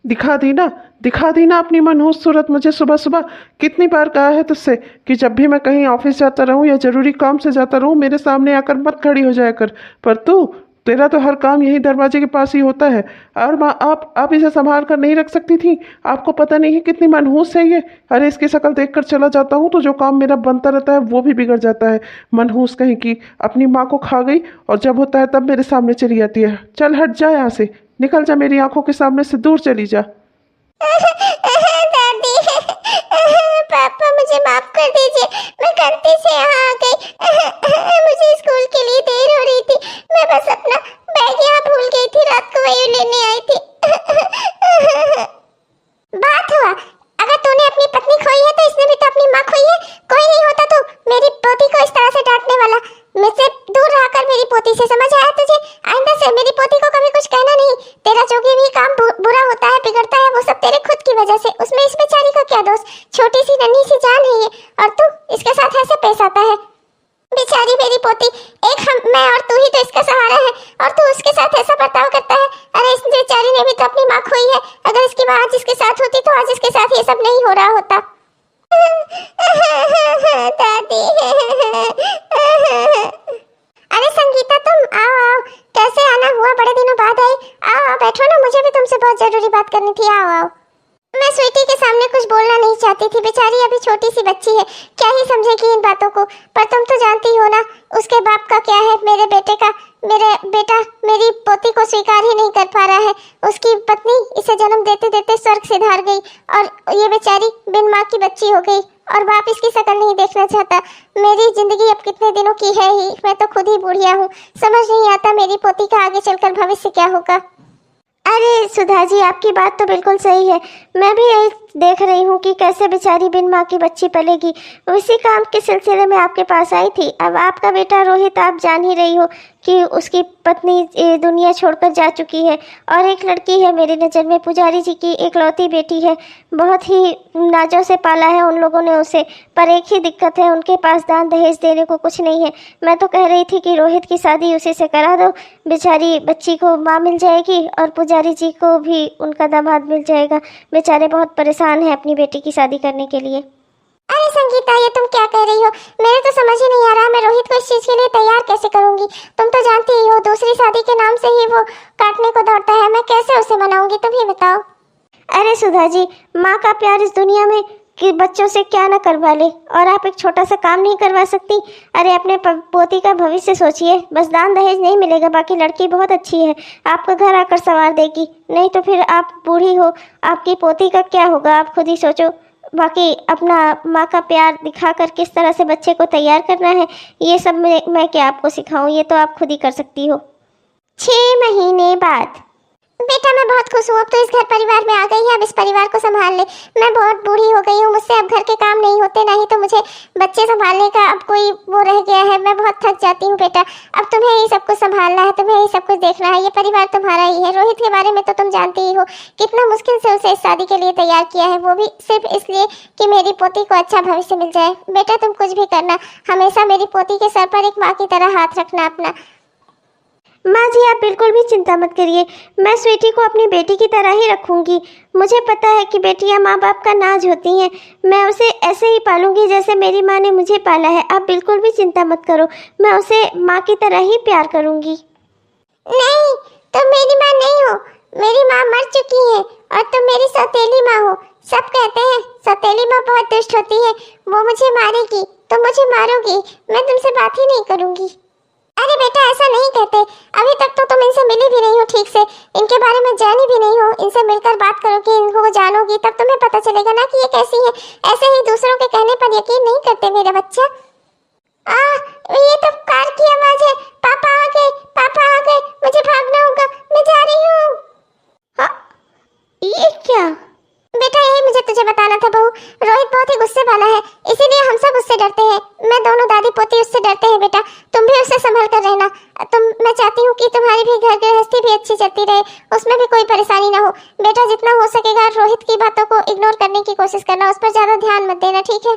दिखा दी ना अपनी मनहूस सूरत मुझे सुबह सुबह। कितनी बार कहा है तुझसे कि जब भी मैं कहीं ऑफिस जाता रहूं या जरूरी काम से जाता रहूं मेरे सामने आकर मत खड़ी हो जाया कर। पर तेरा तो हर काम यही दरवाजे के पास ही होता है। और माँ आप इसे संभाल कर नहीं रख सकती थी? आपको पता नहीं है कितनी मनहूस है ये। अरे इसकी शक्ल देखकर चला जाता हूँ तो जो काम मेरा बनता रहता है वो भी बिगड़ जाता है। मनहूस कहीं की, अपनी माँ को खा गई और जब होता है तब मेरे सामने चली आती है। चल हट जा यहाँ से, निकल जा, मेरी आंखों के सामने से दूर चली जा। दादी, पापा मुझे माफ कर दीजिए, मैं गलती से यहाँ आ गई। मुझे स्कूल के लिए देर हो रही थी, मैं बस अपना बैग यहाँ भूल गई थी, रात को वही लेने आई थी। बात हुआ, अगर तूने अपनी पत्नी खोई है तो इसने भी तो अपनी माँ खोई है। कोई नहीं होता तो मेरी पोती को इस तरह से डांटने वाला। मुझसे दूर रहकर मेरी पोती से, समझ आया तुझे? आइंदा से मेरी पोती को कभी कुछ कहना नहीं। तेरा जो भी काम बुरा होता है, बिगड़ता है, वो सब तेरे खुद की वजह से। उसमें इस बेचारी का क्या दोष? छोटी सी नन्ही सी जान है ये, और तू इसके साथ ऐसे पेश आता है। बेचारी मेरी पोती, मैं और तू ही तो इसका सहारा है, और तू उसके साथ ऐसा बर्ताव करता है। अरे इस बेचारी ने भी तो अपनी माँ खोई है। अगर इसकी माँ आज इसके साथ होती तो आज इसके साथ ये सब नहीं हो रहा होता। दादी। अरे संगीता, तुम आओ। कैसे आना हुआ, बड़े दिनों बाद आई। आओ बैठो ना, मुझे भी तुमसे बहुत जरूरी बात करनी थी। आओ। मैं स्वीटी के सामने कुछ बोलना नहीं चाहती थी, बेचारी अभी छोटी सी बच्ची है, क्या ही समझेगी इन बातों को। पर तुम तो जानती हो ना उसके बाप का क्या है। मेरे बेटा मेरी पोती को स्वीकार ही नहीं कर पा रहा है। उसकी पत्नी इसे जन्म देते देते स्वर्ग से धार गई, और ये बेचारी बिन माँ की बच्ची हो गई, और बाप इसकी शक्ल नहीं देखना चाहता। मेरी जिंदगी अब कितने दिनों की है ही, मैं तो खुद ही बुढ़िया हूँ। समझ नहीं आता मेरी पोती का आगे चलकर भविष्य क्या होगा। अरे सुधा जी, आपकी बात तो बिल्कुल सही है। मैं भी यही देख रही हूँ कि कैसे बेचारी बिन माँ की बच्ची पलेगी। उसी काम के सिलसिले में आपके पास आई थी। अब आपका बेटा रोहित, आप जान ही रही हो कि उसकी पत्नी दुनिया छोड़कर जा चुकी है, और एक लड़की है मेरी नज़र में, पुजारी जी की इकलौती बेटी है। बहुत ही नाजों से पाला है उन लोगों ने उसे, पर एक ही दिक्कत है, उनके पास दान दहेज देने को कुछ नहीं है। मैं तो कह रही थी कि रोहित की शादी उसी से करा दो, बेचारी बच्ची को माँ मिल जाएगी और पुजारी जी को भी उनका दामाद मिल जाएगा। बेचारे बहुत परेशान हैं अपनी बेटी की शादी करने के लिए। अरे संगीता, ये तुम क्या कह रही हो? मेरे तो समझ ही नहीं आ रहा मैं रोहित को इस चीज के लिए तैयार कैसे करूंगी। तुम तो जानती ही हो दूसरी शादी के नाम से ही वो काटने को दौड़ता है। मैं कैसे उसे मनाऊंगी, तुम ही बताओ। अरे सुधा जी, माँ का प्यार इस दुनिया में कि बच्चों से क्या ना करवा ले, और आप एक छोटा सा काम नहीं करवा सकती? अरे अपने पोती का भविष्य सोचिए। बस दान दहेज नहीं मिलेगा, बाकी लड़की बहुत अच्छी है, आपका घर आकर संवार देगी। नहीं तो फिर आप बूढ़ी हो, आपकी पोती का क्या होगा, आप खुद ही सोचो। बाकी अपना माँ का प्यार दिखाकर किस तरह से बच्चे को तैयार करना है, ये सब मैं क्या आपको सिखाऊं, ये तो आप खुद ही कर सकती हो। 6 महीने बाद। बेटा मैं बहुत खुश हूँ, अब तो इस घर परिवार में आ गई है, अब इस परिवार को संभाल ले। मैं बहुत बूढ़ी हो गई हूँ, मुझसे अब घर के काम नहीं होते, नहीं तो मुझे बच्चे संभालने का अब कोई वो रह गया है। मैं बहुत थक जाती हूँ बेटा, अब तुम्हें ही सब कुछ संभालना है, तुम्हें ही सब कुछ देखना है। ये परिवार तुम्हारा ही है। रोहित के बारे में तो तुम जानती ही हो, कितना मुश्किल से उसे इस शादी के लिए तैयार किया है, वो भी सिर्फ इसलिए कि मेरी पोती को अच्छा भविष्य मिल जाए। बेटा तुम कुछ भी करना, हमेशा मेरी पोती के सर पर एक माँ की तरह हाथ रखना अपना। माँ जी आप बिल्कुल भी चिंता मत करिए, मैं स्वीटी को अपनी बेटी की तरह ही रखूंगी। मुझे पता है कि बेटियां माँ बाप का नाज होती हैं, मैं उसे ऐसे ही पालूंगी जैसे मेरी माँ ने मुझे पाला है। आप बिल्कुल भी चिंता मत करो, मैं उसे माँ की तरह ही प्यार करूंगी। नहीं, तुम मेरी माँ नहीं हो, मेरी माँ मर चुकी है और तुम मेरी सौतेली माँ हो। सब कहते हैं सौतेली माँ बहुत दुष्ट होती है, वो मुझे मारेगी, तुम मुझे मारोगी, मैं तुमसे बात ही नहीं करूंगी। अरे बेटा ऐसा नहीं कहते, अभी तक तो तुम इनसे मिली भी नहीं हो ठीक से, इनके बारे में जानी भी नहीं हो। इनसे मिलकर बात करोगी, इनको जानोगी, तब तुम्हें पता चलेगा ना कि ये कैसी है। ऐसे ही दूसरों के कहने पर यकीन नहीं करते मेरा बच्चा। ये तो कार की आवाज है। पापा आ गए, पापा आ गए, मुझे भागना होगा, मैं जा रही हूँ। हाँ, ये क्या? बेटा यही मुझे तुझे बताना था बहू, रोहित बहुत ही गुस्से वाला है, इसीलिए हम सब उससे डरते हैं। मैं दोनों दादी पोती उससे डरते हैं बेटा, तुम भी उससे संभल कर रहना। मैं चाहती हूँ कि तुम्हारी भी घर गृहस्थी भी अच्छी चलती रहे, उसमें भी कोई परेशानी ना हो। बेटा जितना हो सकेगा रोहित की बातों को इग्नोर करने की कोशिश करना, उस पर ज्यादा ध्यान मत देना, ठीक है?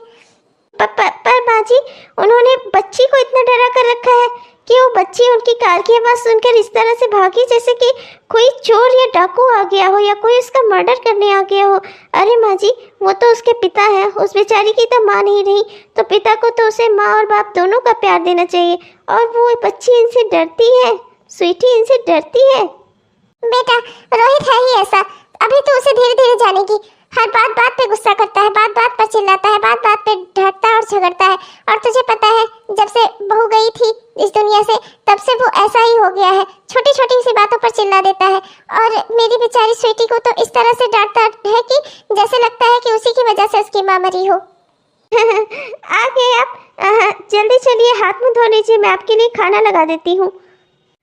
पर बाजी उन्होंने बच्ची को इतना डरा कर रखा है कि वो बच्ची उनकी कार की आवाज़ सुनकर इस तरह से भागी जैसे कि कोई चोर या डाकू आ गया हो या कोई उसका मर्डर करने आ गया हो। अरे माँ जी, वो तो उसके पिता है, उस बेचारी की तो माँ नहीं रही, तो पिता को तो उसे माँ और बाप दोनों का प्यार देना चाहिए। और वो बच्ची इनसे डरती है, स्वीटी इनसे डरती है। बेटा रोहित है ही ऐसा, अभी तो उसे धीरे धीरे जानेगी। हर बात बात पे गुस्सा करता है, बात बात पर चिल्लाता है, बात बात पे डरता है और झगड़ता है। और तुझे पता है, जब से बहू गई थी इस दुनिया से तब से वो ऐसा ही हो गया है, छोटी छोटी सी बातों पर चिल्ला देता है। और मेरी बेचारी स्वीटी को तो इस तरह से डांटता है कि जैसे लगता है कि उसी की वजह से उसकी माँ मरी हो। आ गए आप, जल्दी चलिए, हाथ मुंह धो लीजिए, मैं आपके लिए खाना लगा देती हूँ।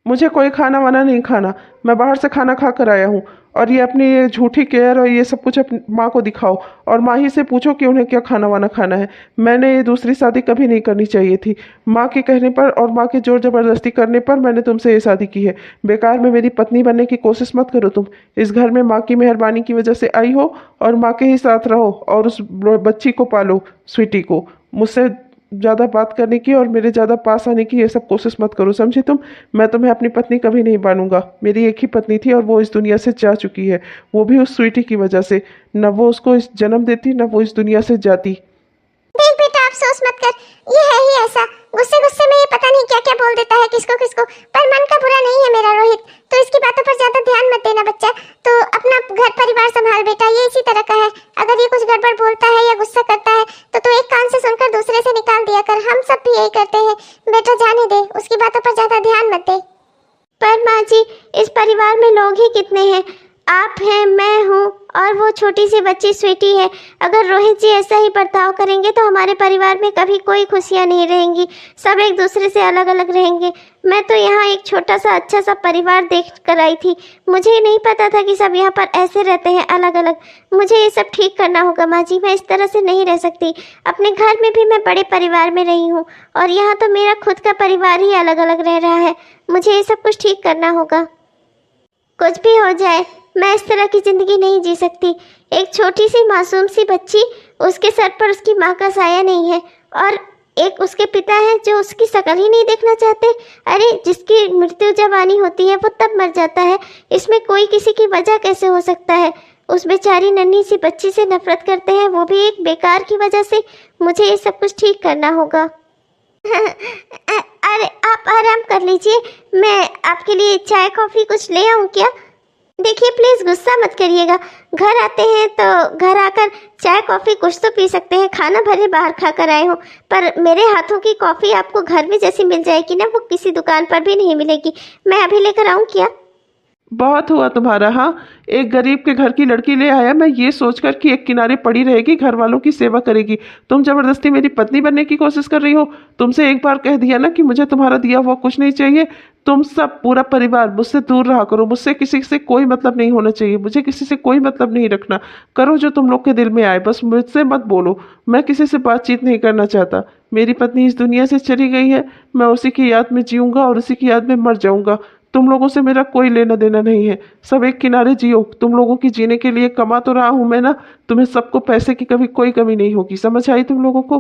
मुझे कोई खाना वाना नहीं खाना, मैं बाहर से खाना खा कर आया हूँ। और ये अपनी ये झूठी केयर और ये सब कुछ अपनी माँ को दिखाओ और माँ ही से पूछो कि उन्हें क्या खाना वाना खाना है। मैंने ये दूसरी शादी कभी नहीं करनी चाहिए थी। माँ के कहने पर और माँ के जोर ज़बरदस्ती करने पर मैंने तुमसे ये शादी की है। बेकार में मेरी पत्नी बनने की कोशिश मत करो। तुम इस घर में माँ की मेहरबानी की वजह से आई हो और माँ के ही साथ रहो और उस बच्ची को पालो, स्वीटी को। मुझसे ज़्यादा बात करने की और मेरे ज़्यादा पास आने की ये सब कोशिश मत करो, समझी तुम। मैं तुम्हें अपनी पत्नी कभी नहीं मानूंगा। मेरी एक ही पत्नी थी और वो इस दुनिया से जा चुकी है, वो भी उस स्वीटी की वजह से। न वो उसको इस जन्म देती, न वो इस दुनिया से जाती। देख बेटा, अफसोस मत कर, ये है ही ऐसा। गुस्से गुस्से में ये पता नहीं क्या क्या बोल देता है किसको किसको, पर मन का बुरा नहीं है मेरा रोहित, तो इसकी बातों पर ज्यादा ध्यान मत देना बच्चा। तो अपना घर परिवार संभाल बेटा, ये इसी तरह का है। अगर ये कुछ गड़बड़ बोलता है या गुस्सा करता है तो तू एक कान से सुनकर दूसरे से निकाल दिया कर। हम सब भी यही करते हैं बेटा, जाने दे, उसकी बातों पर ज्यादा ध्यान मत दे। पर माँ जी, इस परिवार में लोग ही कितने हैं? आप हैं, मैं हूँ और वो छोटी सी बच्ची स्वीटी है। अगर रोहित जी ऐसा ही बर्ताव करेंगे तो हमारे परिवार में कभी कोई खुशियाँ नहीं रहेंगी, सब एक दूसरे से अलग अलग रहेंगे। मैं तो यहाँ एक छोटा सा अच्छा सा परिवार देख कर आई थी, मुझे नहीं पता था कि सब यहाँ पर ऐसे रहते हैं अलग अलग। मुझे ये सब ठीक करना होगा माँ जी, मैं इस तरह से नहीं रह सकती। अपने घर में भी मैं बड़े परिवार में रही हूँ और यहाँ तो मेरा खुद का परिवार ही अलग अलग रह रहा है। मुझे ये सब कुछ ठीक करना होगा। कुछ भी हो जाए, मैं इस तरह की ज़िंदगी नहीं जी सकती। एक छोटी सी मासूम सी बच्ची, उसके सर पर उसकी माँ का साया नहीं है और एक उसके पिता हैं जो उसकी शक्ल ही नहीं देखना चाहते। अरे जिसकी मृत्यु जब आनी होती है वो तब मर जाता है, इसमें कोई किसी की वजह कैसे हो सकता है? उस बेचारी नन्ही सी बच्ची से नफरत करते हैं, वो भी एक बेकार की वजह से। मुझे ये सब कुछ ठीक करना होगा। अरे आप आराम कर लीजिए, मैं आपके लिए चाय कॉफ़ी कुछ ले आऊँ क्या? देखिए प्लीज़ गुस्सा मत करिएगा, घर आते हैं तो घर आकर चाय कॉफ़ी कुछ तो पी सकते हैं। खाना भले बाहर खा कर आए हो, पर मेरे हाथों की कॉफ़ी आपको घर में जैसी मिल जाएगी ना, वो किसी दुकान पर भी नहीं मिलेगी। मैं अभी लेकर आऊँ क्या? बहुत हुआ तुम्हारा। हाँ, एक गरीब के घर की लड़की ले आया मैं ये सोचकर कि एक किनारे पड़ी रहेगी, घर वालों की सेवा करेगी। तुम जबरदस्ती मेरी पत्नी बनने की कोशिश कर रही हो। तुमसे एक बार कह दिया ना कि मुझे तुम्हारा दिया हुआ कुछ नहीं चाहिए। तुम सब पूरा परिवार मुझसे दूर रहा करो, मुझसे किसी से कोई मतलब नहीं होना चाहिए, मुझे किसी से कोई मतलब नहीं रखना। करो जो तुम लोग के दिल में आए, बस मुझसे मत बोलो। मैं किसी से बातचीत नहीं करना चाहता। मेरी पत्नी इस दुनिया से चली गई है, मैं उसी की याद में जीऊँगा और उसी की याद में मर जाऊँगा। तुम लोगों से मेरा कोई लेना देना नहीं है, सब एक किनारे जियो। तुम लोगों की जीने के लिए कमा तो रहा हूँ मैं ना, तुम्हें सबको पैसे की कभी कोई कमी नहीं होगी। समझ आई तुम लोगों को?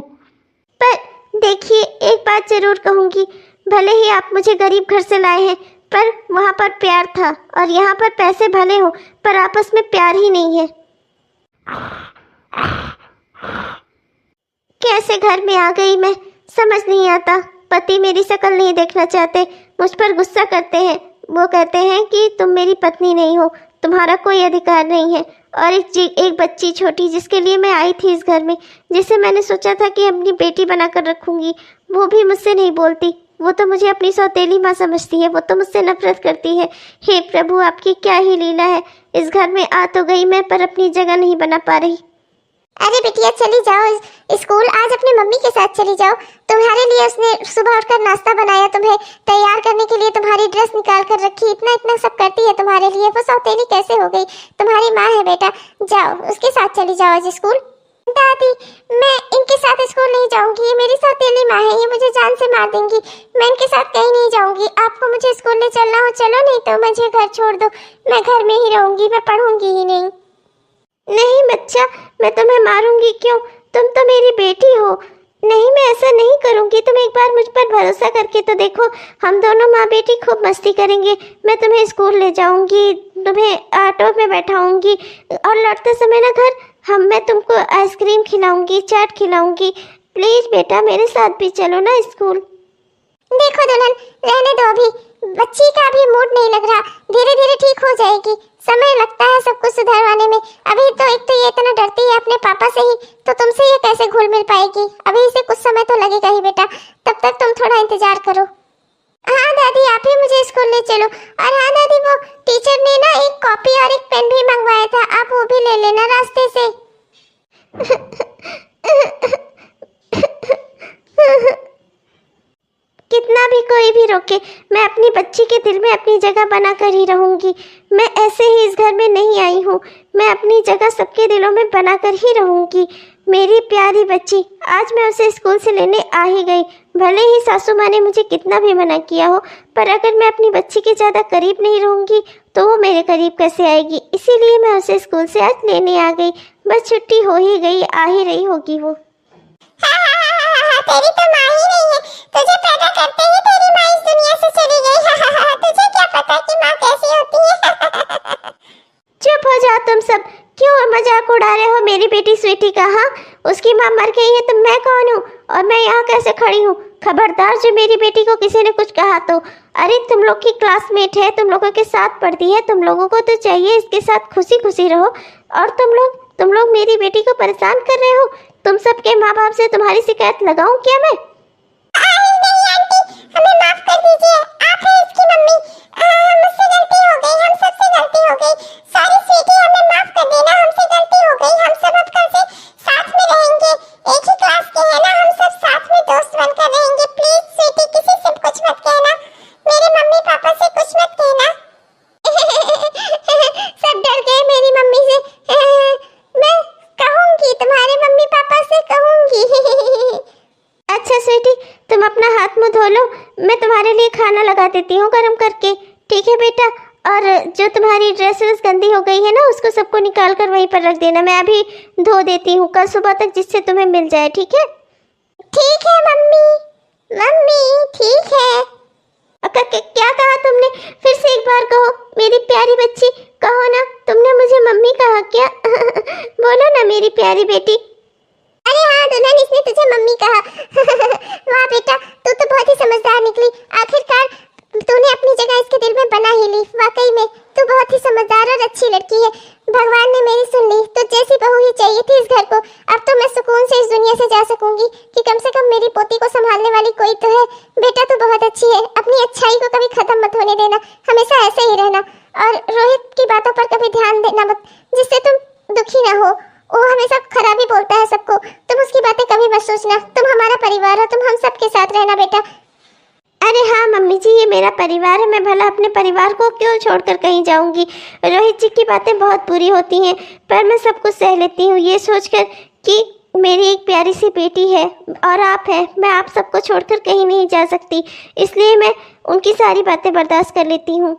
पर देखिए, एक बात जरूर कहूँगी, भले ही आप मुझे गरीब घर से लाए हैं, पर वहाँ पर प्यार था और यहाँ पर पैसे भले हो पर आपस में प्यार ही नहीं है। कैसे घर में आ गई मैं, समझ नहीं आता। पति मेरी शक्ल नहीं देखना चाहते, मुझ पर गुस्सा करते हैं। वो कहते हैं कि तुम मेरी पत्नी नहीं हो, तुम्हारा कोई अधिकार नहीं है। और एक बच्ची छोटी जिसके लिए मैं आई थी इस घर में, जिसे मैंने सोचा था कि अपनी बेटी बनाकर रखूंगी, वो भी मुझसे नहीं बोलती। वो तो मुझे अपनी सौतेली माँ समझती है, वो तो मुझसे नफरत करती है। हे प्रभु, आपकी क्या ही लीला है। इस घर में आ तो गई मैं, पर अपनी जगह नहीं बना पा रही। अरे बिटिया चली जाओ स्कूल, आज अपनी मम्मी के साथ चली जाओ। तुम्हारे लिए उसने सुबह उठकर नाश्ता बनाया, तुम्हें तैयार करने के लिए तुम्हारी ड्रेस निकाल कर रखी, इतना इतना सब करती है तुम्हारे लिए। वो सौतेली कैसे हो गई? तुम्हारी माँ है बेटा, जाओ उसके साथ चली जाओ आज स्कूल। दादी, मैं इनके साथ स्कूल नहीं जाऊंगी, ये मेरी सौतेली माँ है, ये मुझे जान से मार देंगी। मैं इनके साथ कहीं नहीं जाऊंगी। आपको मुझे स्कूल ले चलना हो चलो, नहीं तो मुझे घर छोड़ दो, मैं घर में ही रहूंगी, मैं पढ़ूंगी ही नहीं। नहीं बच्चा, मैं तुम्हें मारूंगी क्यों? तुम तो मेरी बेटी हो। नहीं, मैं ऐसा नहीं करूँगी। तुम एक बार मुझ पर भरोसा करके तो देखो। हम दोनों माँ बेटी खूब मस्ती करेंगे। मैं तुम्हें स्कूल ले जाऊँगी, तुम्हें ऑटो में बैठाऊँगी और लौटते समय ना घर मैं तुमको आइसक्रीम खिलाऊँगी, चाट खिलाऊँगी। प्लीज़ बेटा मेरे साथ भी चलो ना स्कूल। देखो दुल्हन, रहने दो, अभी बच्ची का भी मूड नहीं लग रहा। धीरे धीरे ठीक हो जाएगी, समय लगता है सब कुछ सुधारवाने में। अभी तो एक तो ये इतना डरती है अपने पापा से ही, तो तुमसे ये कैसे घुल मिल पाएगी। अभी इसे कुछ समय तो लगेगा ही बेटा, तब तक तुम थोड़ा इंतजार करो। हाँ दादी, आप ही मुझे स्कूल ले चलो। और हाँ दादी, वो टीचर ने ना एक कॉपी और एक पेन भी मंगवाया था, आप वो भी ले लेना रास्ते से। कितना भी कोई भी रोके, मैं अपनी बच्ची के दिल में अपनी जगह बनाकर ही रहूंगी। मैं ऐसे ही इस घर में नहीं आई हूँ, मैं अपनी जगह सबके दिलों में बनाकर ही रहूंगी। मेरी प्यारी बच्ची, आज मैं उसे स्कूल से लेने आ ही गई। भले ही सासू माँ ने मुझे कितना भी मना किया हो, पर अगर मैं अपनी बच्ची के ज़्यादा करीब नहीं रहूंगी तो वो मेरे करीब कैसे आएगी। इसीलिए मैं उसे स्कूल से आज लेने आ गई। बस छुट्टी हो ही गई, आ ही रही होगी वो। तेरी तो माँ ही नहीं है, तुझे पैदा करते ही तेरी माँ इस दुनिया से चली गई। तुझे क्या पता कि माँ कैसी होती है। चुप हो जाओ तुम सब, क्यों मजाक उड़ा रहे हो मेरी बेटी स्वीटी का। हाँ, उसकी माँ मर गई है तो मैं कौन हूँ और मैं यहाँ कैसे खड़ी हूँ। खबरदार जो मेरी बेटी को किसी ने कुछ कहा तो। अरे तुम लोग की क्लासमेट है, तुम लोगों के साथ पढ़ती है, तुम लोगों को तो चाहिए इसके साथ खुशी खुशी रहो। और तुम लोग मेरी बेटी को परेशान कर रहे हो। तुम सबके माँ बाप से तुम्हारी शिकायत लगाऊं क्या मैं? नहीं आंटी, हमें माफ कर दीजिए, आप हैं इसकी मम्मी। मुझसे गलती हो गई, हम सबसे गलती हो गई। सॉरी स्वीटी, हमें माफ कर देना, हमसे गलती हो गई। हम सब अब कल से साथ में रहेंगे, एक ही क्लास के हैं ना, हम सब साथ में दोस्त बनकर रहेंगे। प्लीज स्वीटी, किसी से कुछ मत कहना, मेरे मम्मी पापा से कुछ मत कहना। सब डर गए मेरी मम्मी से। मैं कहूंगी, तुम्हारे मम्मी पापा से कहूंगी। अच्छा स्वीटी, तुम अपना हाथ मुंह धो लो, मैं तुम्हारे लिए खाना लगा देती हूँ गर्म करके। ठीक है बेटा, और जो तुम्हारी ड्रेस गंदी हो गई है ना, उसको सबको निकाल कर वहीं पर रख देना। मैं अभी धो देती हूँ कल सुबह तक, जिससे तुम्हें मिल जाए। ठीक है? ठीक है मम्मी। मम्मी ठीक है। क्या कहा तुमने? फिर से एक बार कहो मेरी प्यारी बच्ची, कहो ना। तुमने मुझे मम्मी कहा क्या? बोलो ना मेरी प्यारी बेटी। अरे हाँ दुल्हन, इसने तुझे मम्मी कहा। वाह बेटा, तू तो बहुत ही समझदार निकली। आखिरकार तूने अपनी जगह इसके दिल में बना ही ली। वाकई में तू बहुत ही समझदार और अच्छी लड़की है। भगवान ने मेरी सुन ली। तो जैसी बहू ही चाहिए थी इस घर को। अब तो मैं सुकून से इस दुनिया से जा सकूंगी कि कम से कम मेरी पोती को संभालने वाली कोई तो है। बेटा तू बहुत अच्छी है, अपनी अच्छाई को कभी खत्म मत होने देना, हमेशा ऐसे ही रहना। और रोहित की बातों पर कभी ध्यान देना मत, जिससे तुम दुखी ना हो। वो हमेशा खराब ही बोलता है सबको, तुम उसकी बातें कभी मत सोचना। तुम हमारा परिवार हो, तुम हम सबके साथ रहना बेटा। अरे हाँ मम्मी जी, ये मेरा परिवार है, मैं भला अपने परिवार को क्यों छोड़कर कहीं जाऊंगी। रोहित जी की बातें बहुत बुरी होती हैं, पर मैं सब कुछ सह लेती हूँ ये सोचकर कि मेरी एक प्यारी सी बेटी है और आप हैं। मैं आप सबको छोड़कर कहीं नहीं जा सकती, इसलिए मैं उनकी सारी बातें बर्दाश्त कर लेती हूँ।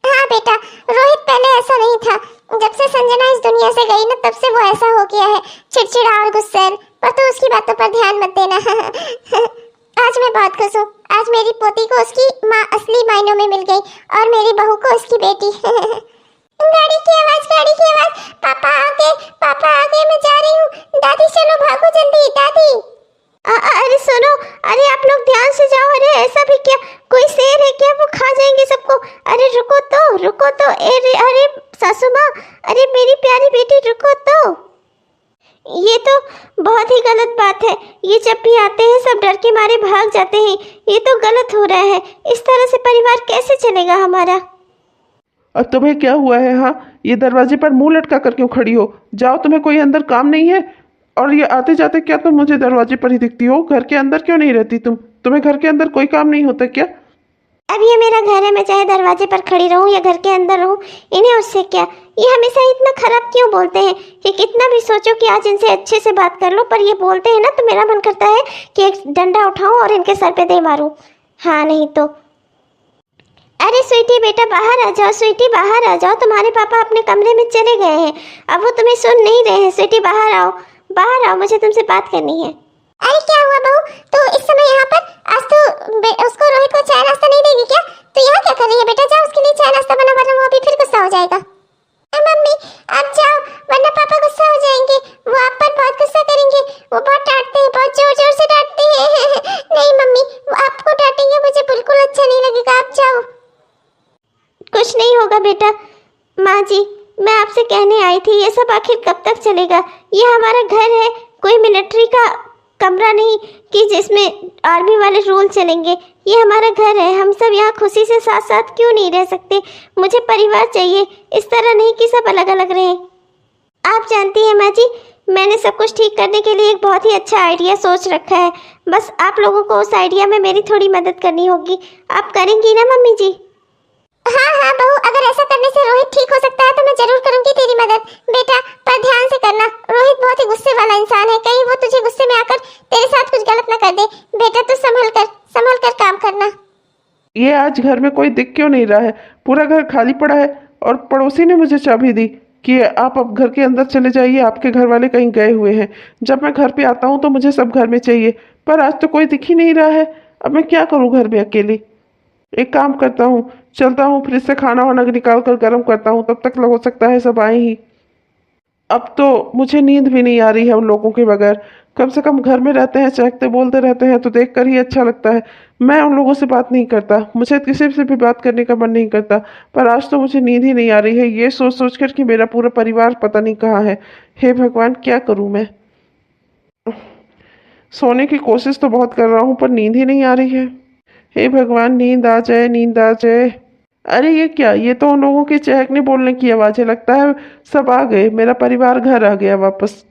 हाँ बेटा, रोहित पहले ऐसा नहीं था। जब से संजना इस दुनिया से गई ना, तब से वो ऐसा हो गया है, चिड़चिड़ा और गुस्सैल। पर तू उसकी बातों पर ध्यान मत देना। आज मैं बहुत खुश हूँ। आज मेरी पोती को उसकी माँ असली मायनों में मिल गई और मेरी बहू को उसकी बेटी। गाड़ी की आवाज, गाड़ी की आवाज। पापा आ गए, मैं जा रही हूँ। दादी चलो भागो जल्दी, दादी। अरे सुनो, अरे आप लोग ध्यान से जाओ। अरे ऐसा भी क्या, कोई शेर है क्या? वो खा जाएंगे सबको। अरे रुको तो। अरे सासू माँ, अरे मेरी प्यारी बेटी रुको तो। ये तो बहुत ही गलत बात है। ये जब भी आते हैं सब डर के मारे भाग जाते हैं। ये तो गलत हो रहा है। इस तरह से परिवार कैसे चलेगा हमारा? और तुम्हें क्या हुआ है? हाँ, ये दरवाजे पर मुंह लटका कर क्यों खड़ी हो? जाओ, तुम्हें कोई अंदर काम नहीं है? और ये आते जाते क्या तुम मुझे दरवाजे पर ही दिखती हो? घर के अंदर क्यों नहीं रहती तुम? तुम्हें घर के अंदर कोई काम नहीं होता क्या? अब ये मेरा घर है, मैं चाहे दरवाजे पर खड़ी रहूं या घर के अंदर रहूं, इन्हें उससे क्या। ये हमेशा इतना खराब क्यों बोलते हैं कि कितना भी सोचो कि आज इनसे अच्छे से बात कर लो, पर ये बोलते हैं ना तो मेरा मन करता है कि एक डंडा उठाऊं और इनके सर पे दे मारूं। हाँ नहीं तो। अरे स्वीटी बेटा बाहर आ जाओ, स्वीटी बाहर आ जाओ। तुम्हारे पापा अपने कमरे में चले गए हैं, अब वो तुम्हें सुन नहीं रहे हैं। स्वीटी बाहर आओ, मुझे तुमसे बात करनी है। अरे क्या हुआ बहू, तो इस समय यहाँ पर? आज तो उसको रोहित को चाय नाश्ता नहीं देगी क्या? तो यहाँ क्या कर रही है बेटा? जाओ उसके लिए चाय नाश्ता बना, वरना वो अभी फिर गुस्सा हो जाएगा। मम्मी आप जाओ, वरना पापा गुस्सा हो जाएंगे, वो आप पर बहुत गुस्सा करेंगे, वो बहुत डांटते हैं, बहुत जोर जोर से डांटते हैं। नहीं मम्मी, वो आपको डांटेंगे मुझे बिल्कुल अच्छा नहीं लगेगा, आप जाओ। कुछ नहीं होगा बेटा। माँ जी, मैं आपसे कहने आई थी, ये सब आखिर कब तक चलेगा? ये हमारा घर है, कोई मिलिट्री का कमरा नहीं कि जिसमें आर्मी वाले रूल चलेंगे। ये हमारा घर है, हम सब यहाँ खुशी से साथ साथ क्यों नहीं रह सकते? मुझे परिवार चाहिए, इस तरह नहीं कि सब अलग अलग रहें। आप जानती हैं माँ जी, मैंने सब कुछ ठीक करने के लिए एक बहुत ही अच्छा आइडिया सोच रखा है। बस आप लोगों को उस आइडिया में मेरी थोड़ी मदद करनी होगी। आप करेंगी ना मम्मी जी? हाँ हाँ बहू, अगर ऐसा करने से रोहित ठीक हो सकता है तो मैं जरूर करूंगी तेरी मदद। बेटा पर ध्यान से करना, रोहित बहुत ही गुस्से वाला इंसान है, कहीं वो तुझे गुस्से में आकर तेरे साथ कुछ गलत ना कर दे। बेटा तू संभल कर काम करना। ये आज घर में कोई दिख क्यों नहीं रहा है? पूरा घर खाली पड़ा है और पड़ोसी ने मुझे चाबी दी कि आप अब घर के अंदर चले जाइए, आपके घर वाले कहीं गए हुए हैं। जब मैं घर पे आता हूँ तो मुझे सब घर में चाहिए, पर आज तो कोई दिख ही नहीं रहा है। अब मैं क्या करूँ घर में अकेली? एक काम करता हूँ, चलता हूँ फ्रिज से खाना वाना निकाल कर गर्म करता हूँ, तब तक हो सकता है सब आए ही। अब तो मुझे नींद भी नहीं आ रही है उन लोगों के बगैर। कम से कम घर में रहते हैं, चहकते बोलते रहते हैं तो देख कर ही अच्छा लगता है। मैं उन लोगों से बात नहीं करता, मुझे किसी से भी बात करने का मन नहीं करता, पर आज तो मुझे नींद ही नहीं आ रही है, ये सोच सोच कर कि मेरा पूरा परिवार पता नहीं कहाँ है। हे भगवान, क्या करूँ मैं? सोने की कोशिश तो बहुत कर रहा हूँ पर नींद ही नहीं आ रही है। हे भगवान, नींद आ जाए, नींद आ जाए। अरे ये क्या? ये तो उन लोगों की चहकने बोलने की आवाज़ है, लगता है सब आ गए, मेरा परिवार घर आ गया वापस।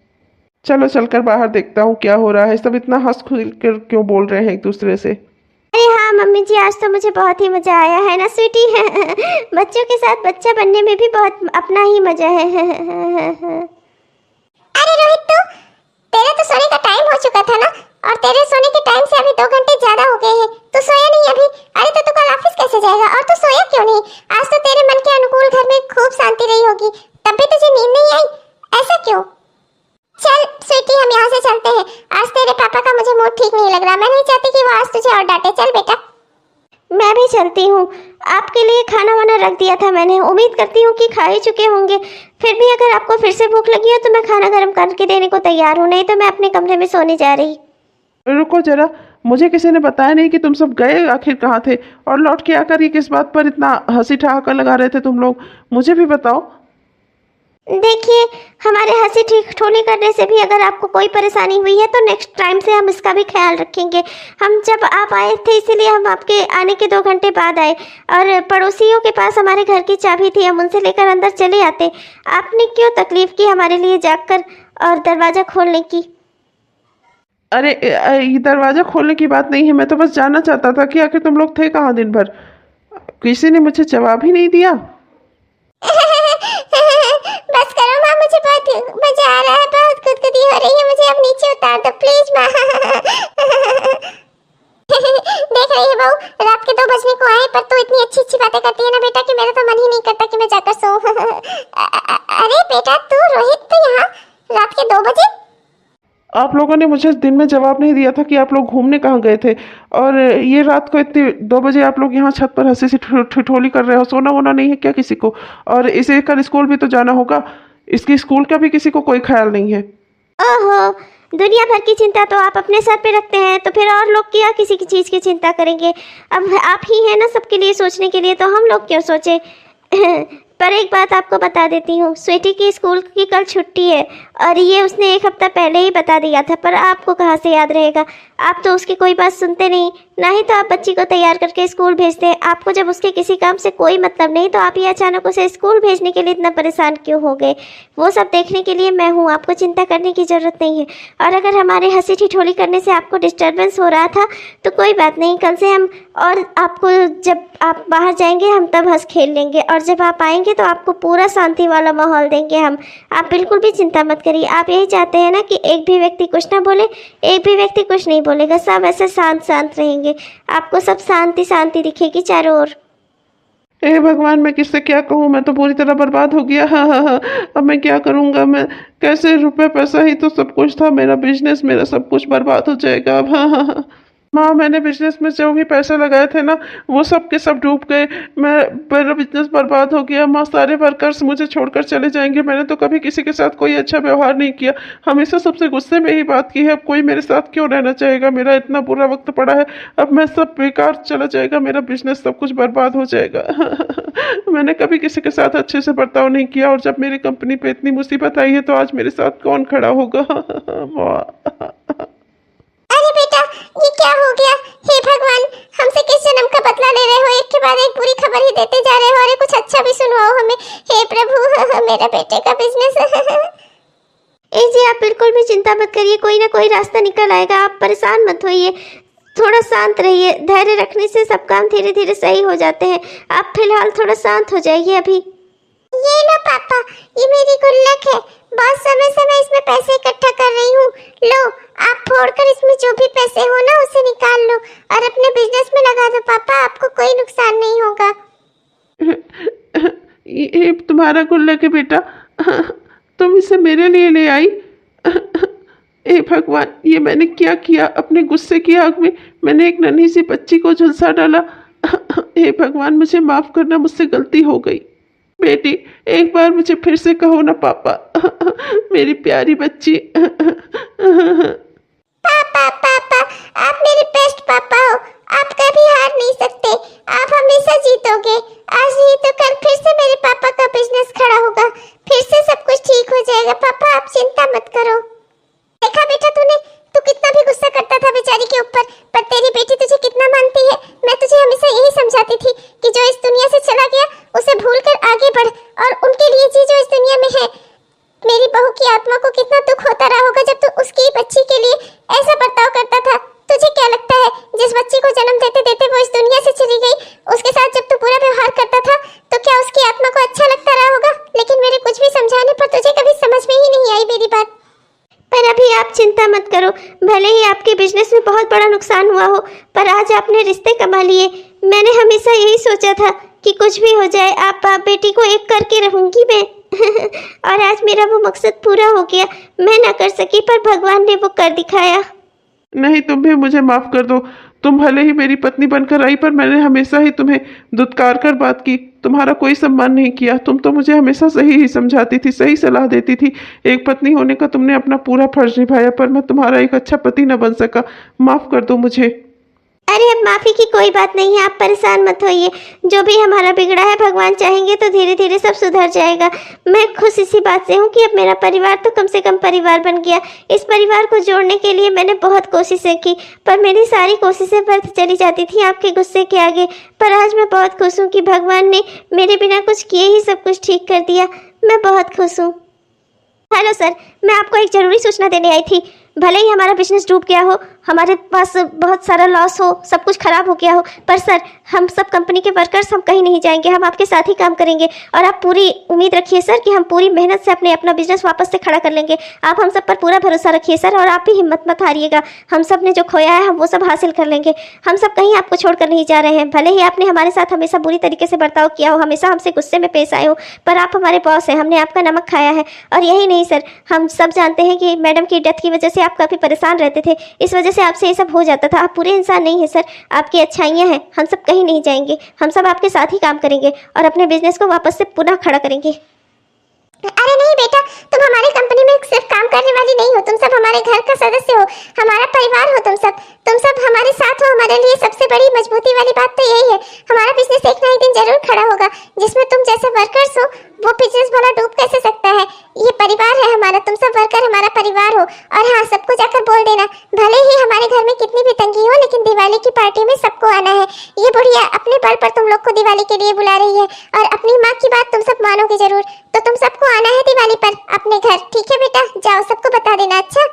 चलो चलकर बाहर देखता हूँ क्या हो रहा है, सब इतना हंस खुल कर क्यों बोल रहे हैं एक दूसरे से। अरे हाँ मम्मी जी, आज तो मुझे बहुत ही मजा आया है ना स्वीटी। बच्चों के साथ बच्चा बनने में भी बहुत अपना ही मजा है। अरे रोहित, तू तेरा तो सोने का टाइम हो चुका था ना, और तेरे सोने के टाइम से अभी 2 घंटे ज्यादा हो गए हैं, तू सोया नहीं अभी? अरे तो तू कल ऑफिस कैसे जाएगा? और तू सोया क्यों नहीं? आज तो तेरे मन के अनुकूल घर में खूब शांति रही होगी, तब भी तुझे नींद नहीं आई, ऐसा क्यों? चल स्वीटी, हम यहाँ से चलते हैं। आज तेरे पापा का मुझे मूड ठीक नहीं लग रहा, मैं नहीं चाहती कि वो आज तुझे और डांटे। चल बेटा। मैं भी चलती हूँ, आपके लिए खाना वाना रख दिया था मैंने, उम्मीद करती हूँ कि खा ही चुके होंगे। फिर भी अगर आपको फिर से भूख लगी हो तो मैं खाना गर्म करके देने को तैयार हूँ, नहीं तो मैं अपने कमरे में सोने जा रही। रुको जरा, मुझे किसी ने बताया नहीं कि तुम सब गए आखिर कहाँ थे, और लौट के आकर ये किस बात पर इतना हंसी ठहाका लगा रहे थे तुम लोग? मुझे भी बताओ। देखिए, हमारे हंसी ठिठोली करने से भी अगर आपको कोई परेशानी हुई है तो नेक्स्ट टाइम से हम इसका भी ख्याल रखेंगे। हम जब आप आए थे इसीलिए हम आपके आने के 2 घंटे बाद आए, और पड़ोसियों के पास हमारे घर की चाबी थी, हम उनसे लेकर अंदर चले आते। आपने क्यों तकलीफ की हमारे लिए जाकर और दरवाज़ा खोलने की? अरे ये दरवाज़ा खोलने की बात नहीं है, मैं तो बस जानना चाहता था कि आखिर तुम लोग थे कहाँ दिन भर। किसी ने मुझे जवाब ही नहीं दिया। बस करो माँ, मुझे बहुत मजा आ रहा है, बहुत गुदगुदी हो रही है मुझे, अब नीचे उतार दो प्लीज माँ। देख रही है बहू, रात के 2 बजने को आए पर तू इतनी अच्छी अच्छी बातें करती है ना बेटा कि मेरा तो मन ही नहीं करता कि मैं जाकर सोऊं। अरे बेटा तू, रोहित तो यहाँ रात के 2 बजे? आप लोगों ने मुझे दिन में जवाब नहीं दिया था कि आप लोग घूमने कहाँ गए थे, और ये रात को इतनी 2 बजे आप लोग यहाँ छत पर हंसी से ठिठोली कर रहे हो। सोना वोना नहीं है क्या किसी को? और इसे कल स्कूल भी तो जाना होगा, इसकी स्कूल का भी किसी को कोई ख्याल नहीं है। ओहो, दुनिया भर की चिंता तो आप अपने सर पे रखते हैं, तो फिर और लोग क्या किसी की चीज़ की चिंता करेंगे? अब आप ही हैं ना सबके लिए सोचने के लिए, तो हम लोग क्यों सोचे? पर एक बात आपको बता देती हूँ, स्वीटी की स्कूल की कल छुट्टी है, और ये उसने 1 हफ्ता पहले ही बता दिया था, पर आपको कहाँ से याद रहेगा? आप तो उसकी कोई बात सुनते नहीं, ना ही तो आप बच्ची को तैयार करके स्कूल भेजते हैं। आपको जब उसके किसी काम से कोई मतलब नहीं तो आप ये अचानक उसे स्कूल भेजने के लिए इतना परेशान क्यों हो गए? वो सब देखने के लिए मैं हूँ, आपको चिंता करने की ज़रूरत नहीं है। और अगर हमारे हंसी ठिठोली करने से आपको डिस्टर्बेंस हो रहा था तो कोई बात नहीं, कल से हम और आपको जब आप बाहर जाएंगे हम तब हंस खेल लेंगे, और जब आप आएंगे तो आपको पूरा शांति वाला माहौल देंगे हम। आप बिल्कुल भी चिंता मत करिए। आप यही चाहते हैं ना कि एक भी व्यक्ति कुछ ना बोले, एक भी व्यक्ति कुछ नहीं बोलेगा, सब ऐसे शांत शांत रहेंगे, आपको सब शांति शांति दिखेगी चारों ओर। हे भगवान, मैं किससे क्या कहूँ, मैं तो पूरी तरह बर्बाद हो गया। हाँ हाँ हाँ, अब मैं क्या करूँगा, मैं कैसे, रुपए पैसा ही तो सब कुछ था, मेरा बिजनेस, मेरा सब कुछ बर्बाद हो जाएगा अब। हाँ हाँ हाँ माँ, मैंने बिजनेस में जो भी पैसे लगाए थे ना, वो सब के सब डूब गए। मैं मेरा बिजनेस बर्बाद हो गया माँ, सारे वर्कर्स मुझे छोड़कर चले जाएंगे। मैंने तो कभी किसी के साथ कोई अच्छा व्यवहार नहीं किया, हमेशा सबसे गुस्से में ही बात की है। अब कोई मेरे साथ क्यों रहना चाहेगा, मेरा इतना बुरा वक्त पड़ा है, अब मैं सब बेकार चला जाएगा, मेरा बिजनेस सब कुछ बर्बाद हो जाएगा। मैंने कभी किसी के साथ अच्छे से बर्ताव नहीं किया, और जब मेरी कंपनी पे इतनी मुसीबत आई है तो आज मेरे साथ कौन खड़ा होगा। वाह। अरे बेटा, ये क्या हो गया? हे भगवान, हमसे किस जन्म का बदला ले रहे हो? एक के बाद एक बुरी खबर ही देते जा रहे हो। अरे कुछ अच्छा भी सुनवाओ हमें। हे प्रभु, मेरे बेटे का बिजनेस। जी आप बिल्कुल भी चिंता मत करिए, कोई ना कोई रास्ता निकल आएगा। आप परेशान मत होइए, थोड़ा शांत रहिए। धैर्य रखने से सब काम धीरे धीरे सही हो जाते हैं। आप फिलहाल थोड़ा शांत हो जाइए अभी। ये लो पापा, ये मेरी गुल्लक है। बहुत समय से मैं इसमें पैसे इकट्ठा कर रही हूँ। लो, आप फोड़कर इसमें जो भी पैसे हो ना उसे निकाल लो और अपने बिजनेस में लगा दो पापा, आपको कोई नुकसान नहीं होगा। ये तुम्हारा गुल्लक है बेटा, तुम इसे मेरे लिए ले आई। हे भगवान, ये मैंने क्या किया, अपने गुस्से की आग में मैंने एक नन्ही सी बच्ची को झुलसा डाला। हे भगवान, मुझे माफ करना, मुझसे गलती हो गई। बेटी, एक बार मुझे फिर से कहो ना पापा, मेरी प्यारी बच्ची। पापा पापा, आप मेरे बेस्ट पापा हो। आप कभी हार नहीं सकते, आप हमेशा जीतोगे। आज नहीं तो कल फिर से मेरे पापा का बिजनेस खड़ा होगा, फिर से सब कुछ ठीक हो जाएगा। पापा आप चिंता मत करो। देखा बेटा, तू कितना भी गुस्सा करता था बेचारी के ऊपर, पर तेरी बेटी तुझे कितना मानती है। मैं तुझे हमेशा यही समझाती थी कि जो इस दुनिया से चला गया उसे भूलकर आगे बढ़, और उनके लिए जी जो इस दुनिया में है। मेरी बहू की आत्मा को कितना दुख होता रहा होगा जब तू उसकी बच्ची के लिए ऐसा बर्ताव करता था। तुझे क्या लगता है, जिस बच्ची को जन्म देते देते वो इस दुनिया से चली गई, उसके साथ जब तू बुरा व्यवहार करता था तो क्या उसकी आत्मा को अच्छा लगता रहा होगा? लेकिन मेरे कुछ भी समझाने पर तुझे कभी समझ में ही नहीं आई मेरी बात। पर अभी आप चिंता मत करो, भले ही आपके बिजनेस में बहुत बड़ा नुकसान हुआ हो, पर आज आपने रिश्ते कमा लिए। मैंने हमेशा यही सोचा था कि कुछ भी हो जाए, आप बाप बेटी को एक करके रहूंगी मैं। और आज मेरा वो मकसद पूरा हो गया। मैं ना कर सकी, पर भगवान ने वो कर दिखाया। नहीं, तुम भी मुझे माफ कर दो। तुम भले ही मेरी पत्नी बनकर आई, पर मैंने हमेशा ही तुम्हें दुत्कार कर बात की, तुम्हारा कोई सम्मान नहीं किया। तुम तो मुझे हमेशा सही ही समझाती थी, सही सलाह देती थी। एक पत्नी होने का तुमने अपना पूरा फर्ज निभाया, पर मैं तुम्हारा एक अच्छा पति न बन सका। माफ कर दो मुझे। अरे अब माफ़ी की कोई बात नहीं है, आप परेशान मत होइए। जो भी हमारा बिगड़ा है, भगवान चाहेंगे तो धीरे धीरे सब सुधर जाएगा। मैं खुश इसी बात से हूँ कि अब मेरा परिवार तो कम से कम परिवार बन गया। इस परिवार को जोड़ने के लिए मैंने बहुत कोशिशें की, पर मेरी सारी कोशिशें व्यर्थ चली जाती थी आपके गुस्से के आगे। पर आज मैं बहुत खुश हूँ कि भगवान ने मेरे बिना कुछ किए ही सब कुछ ठीक कर दिया। मैं बहुत खुश हूँ। हेलो सर, मैं आपको एक ज़रूरी सूचना देने आई थी। भले ही हमारा बिजनेस डूब गया हो, हमारे पास बहुत सारा लॉस हो, सब कुछ खराब हो गया हो, पर सर हम सब कंपनी के वर्कर्स हम कहीं नहीं जाएंगे, हम आपके साथ ही काम करेंगे। और आप पूरी उम्मीद रखिए सर कि हम पूरी मेहनत से अपना बिजनेस वापस से खड़ा कर लेंगे। आप हम सब पर पूरा भरोसा रखिए सर, और आप भी हिम्मत मत हारिएगा। हम सब ने जो खोया है हम वो सब हासिल कर लेंगे। हम सब कहीं आपको छोड़कर नहीं जा रहे हैं। भले ही आपने हमारे साथ हमेशा बुरी तरीके से बर्ताव किया हो, हमेशा हमसे गुस्से में पेश आए हो, पर आप हमारे बॉस हैं, हमने आपका नमक खाया है। और यही नहीं सर, हम सब जानते हैं कि मैडम की डेथ की वजह से आप काफ़ी परेशान रहते थे, इस वजह से आपसे ये सब हो जाता था। आप पूरे इंसान नहीं है सर, आपकी अच्छाइयाँ हैं। हम सब कहीं नहीं जाएंगे, हम सब आपके साथ ही काम करेंगे और अपने बिजनेस को वापस से पुनः खड़ा करेंगे। अरे नहीं बेटा, तुम हमारी कंपनी में सिर्फ काम करने वाली नहीं हो, तुम सब हमारे घर का सदस्य हो, हमारा परिवार हो। तुम सब हमारे साथ हो। हमारे लिए सबसे बड़ी मजबूती वाली बात तो यही है, हमारा बिजनेस एक ना एक दिन जरूर खड़ा होगा। जिसमें तुम जैसे वर्कर्स हो, वो बिजनेस भला डूब कैसे सकता है? ये परिवार है हमारा, तुम सब वर्कर हमारा परिवार हो। और हाँ, सबको जाकर बोल देना, भले ही हमारे घर में कितनी भी तंगी हो, लेकिन दिवाली की पार्टी में सबको आना है। ये बुढ़िया अपने बल पर तुम लोग को दिवाली के लिए बुला रही है, और अपनी माँ की बात तुम सब मानोगे जरूर। तो तुम सबको आना है दिवाली पर अपने घर, ठीक है बेटा? जाओ, सबको बता देना। अच्छा,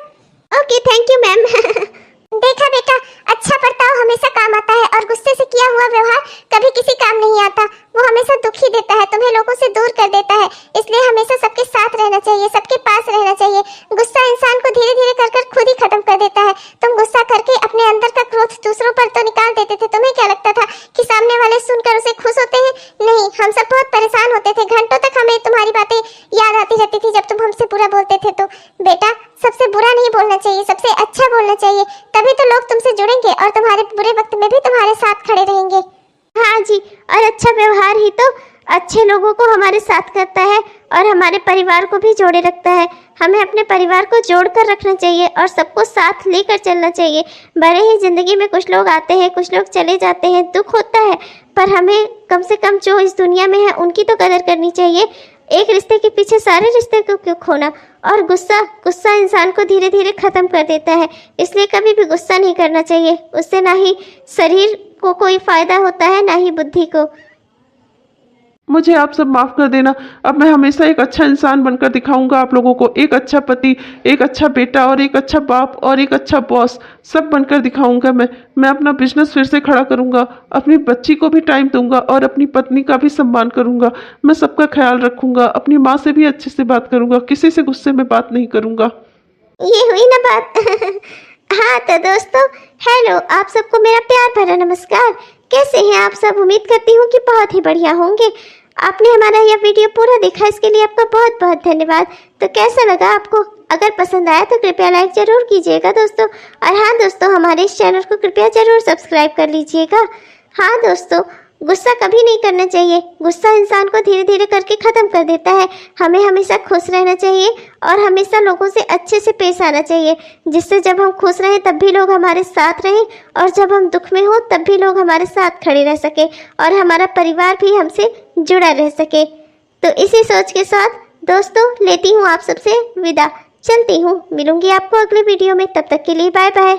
ओके, थैंक यू मैम। देखा बेटा, अच्छा बर्ताव हमेशा काम आता है, और गुस्से से किया हुआ व्यवहार कभी किसी काम नहीं आता। वो हमेशा दुखी देता है, तुम्हें लोगों से दूर कर देता है। इसलिए हमेशा सबके साथ रहना चाहिए, सबके पास रहना चाहिए। गुस्सा इंसान को धीरे धीरे कर खुद ही खत्म कर देता है। तुम गुस्सा करके अपने अंदर का क्रोध दूसरों पर तो निकाल देते थे। तुम्हें क्या लगता था कि कि सामने वाले सुनकर उसे खुश होते हैं? नहीं, हम सब बहुत परेशान होते थे, घंटों तक हमें तुम्हारी बातें याद आती रहती थी जब तुम हमसे बुरा बोलते थे। तो बेटा, सबसे बुरा नहीं बोलना चाहिए, सबसे अच्छा बोलना चाहिए, तभी तो लोग तुमसे जुड़ेंगे और तुम्हारे बुरे वक्त में भी तुम्हारे साथ खड़े रहेंगे। हाँ जी, और अच्छा व्यवहार ही तो अच्छे लोगों को हमारे साथ करता है और हमारे परिवार को भी जोड़े रखता है। हमें अपने परिवार को जोड़ कर रखना चाहिए और सबको साथ लेकर चलना चाहिए। बड़े ही जिंदगी में कुछ लोग आते हैं, कुछ लोग चले जाते हैं, दुख होता है, पर हमें कम से कम जो इस दुनिया में है उनकी तो कदर करनी चाहिए। एक रिश्ते के पीछे सारे रिश्ते को क्यों खोना? और गुस्सा इंसान को धीरे धीरे खत्म कर देता है, इसलिए कभी भी गुस्सा नहीं करना चाहिए। उससे ना ही शरीर को कोई फायदा होता है, ना ही बुद्धि को। मुझे आप सब माफ़ कर देना। अब मैं हमेशा एक अच्छा इंसान बनकर दिखाऊंगा आप लोगों को, एक अच्छा पति, एक अच्छा बेटा और एक अच्छा बाप और एक अच्छा बॉस, सब बनकर दिखाऊंगा। मैं अपना बिजनेस फिर से खड़ा करूंगा, अपनी बच्ची को भी टाइम दूंगा और अपनी पत्नी का भी सम्मान करूंगा। मैं सबका ख्याल रखूंगा, अपनी माँ से भी अच्छे से बात करूंगा, किसी से गुस्से में बात नहीं करूंगा। ये हुई ना बात। हाँ तो दोस्तों, हेलो, आप सबको मेरा प्यार भरा नमस्कार। कैसे हैं आप सब? उम्मीद करती हूँ कि बहुत ही बढ़िया होंगे। आपने हमारा यह वीडियो पूरा देखा, इसके लिए आपका बहुत बहुत धन्यवाद। तो कैसा लगा आपको? अगर पसंद आया तो कृपया लाइक जरूर कीजिएगा दोस्तों। और हाँ दोस्तों, हमारे इस चैनल को कृपया जरूर सब्सक्राइब कर लीजिएगा। हाँ दोस्तों, गुस्सा कभी नहीं करना चाहिए, गुस्सा इंसान को धीरे धीरे करके ख़त्म कर देता है। हमें हमेशा खुश रहना चाहिए और हमेशा लोगों से अच्छे से पेश आना चाहिए, जिससे जब हम खुश रहें तब भी लोग हमारे साथ रहें और जब हम दुख में हो तब भी लोग हमारे साथ खड़े रह सके और हमारा परिवार भी हमसे जुड़ा रह सके। तो इसी सोच के साथ दोस्तों लेती हूँ आप सबसे विदा, चलती हूँ। मिलूंगी आपको अगले वीडियो में, तब तक के लिए बाय बाय।